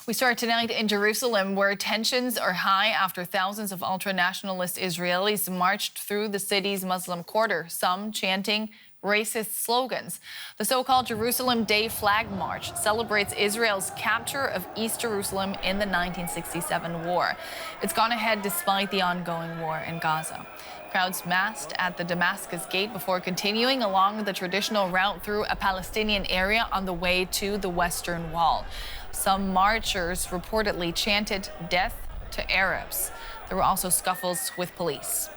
We start tonight in Jerusalem, where tensions are high after thousands of ultra-nationalist Israelis marched through the city's Muslim quarter, some chanting racist slogans. The so-called Jerusalem Day Flag March celebrates Israel's capture of East Jerusalem in the 1967 war. It's gone ahead despite the ongoing war in Gaza. Crowds massed at the Damascus Gate before continuing along the traditional route through a Palestinian area on the way to the Western Wall. Some marchers reportedly chanted "Death to Arabs." There were also scuffles with police.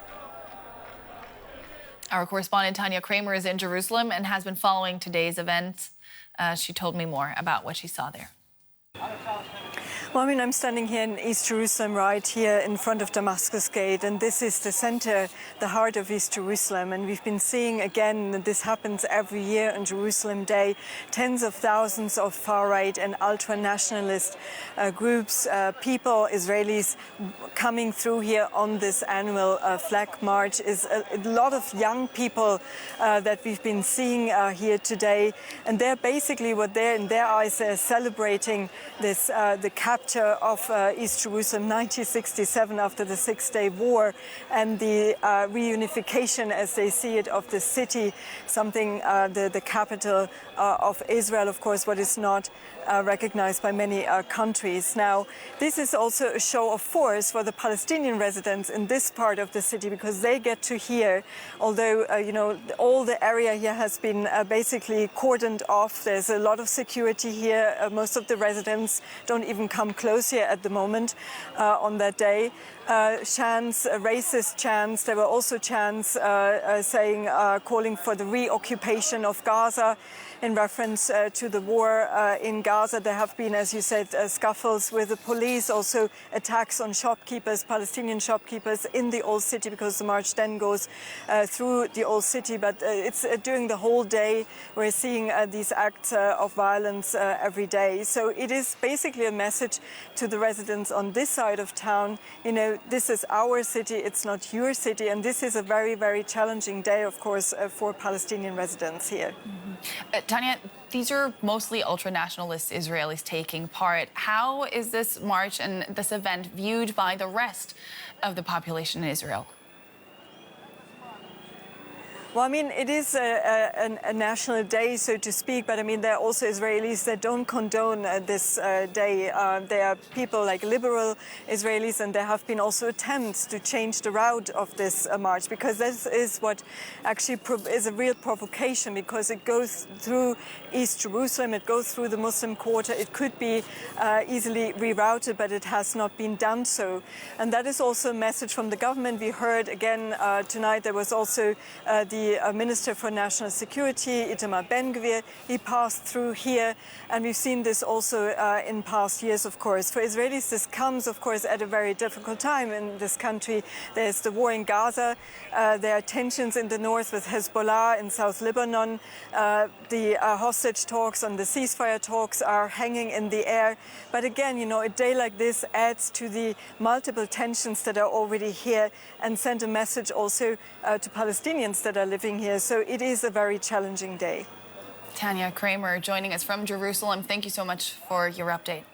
Our correspondent Tanya Kramer is in Jerusalem and has been following today's events. She told me more about what she saw there. Well, I'm standing here in East Jerusalem, right here in front of Damascus Gate, and this is the center, the heart of East Jerusalem. And we've been seeing again that this happens every year on Jerusalem Day. Tens of thousands of far-right and ultra-nationalist groups, people, Israelis, coming through here on this annual flag march. Is a lot of young people that we've been seeing here today, and they're basically what they're in their eyes they're celebrating this the capture of East Jerusalem 1967 after the Six-Day War and the reunification, as they see it, of the city, something the capital of Israel, of course, what is not recognized by many countries. Now, this is also a show of force for the Palestinian residents in this part of the city, because they get to hear, although all the area here has been basically cordoned off. There's a lot of security here. Most of the residents don't even come close here at the moment on that day. Chants, racist chants. There were also chants saying, calling for the reoccupation of Gaza in reference to the war in Gaza. There have been, as you said, scuffles with the police, also attacks on shopkeepers, Palestinian shopkeepers in the Old City, because the march then goes through the Old City. But it's during the whole day we're seeing these acts of violence every day. So it is basically a message to the residents on this side of town. This is our city, it's not your city, and this is a very, very challenging day, of course, for Palestinian residents here. Tanya, these are mostly ultra-nationalist Israelis taking part. How is this march and this event viewed by the rest of the population in Israel? Well, it is a national day, so to speak, but there are also Israelis that don't condone this day. There are people like liberal Israelis, and there have been also attempts to change the route of this march, because this is what actually is a real provocation, because it goes through East Jerusalem, it goes through the Muslim quarter. It could be easily rerouted, but it has not been done so. And that is also a message from the government. We heard again tonight there was also the Minister for National Security, Itamar Ben-Gvir. He passed through here, and we've seen this also in past years, of course. For Israelis, this comes, of course, at a very difficult time in this country. There's the war in Gaza. There are tensions in the north with Hezbollah in South Lebanon. The hostage talks and the ceasefire talks are hanging in the air. But again, a day like this adds to the multiple tensions that are already here, and send a message also to Palestinians that are living here. So it is a very challenging day. Tanya Kramer joining us from Jerusalem. Thank you so much for your update.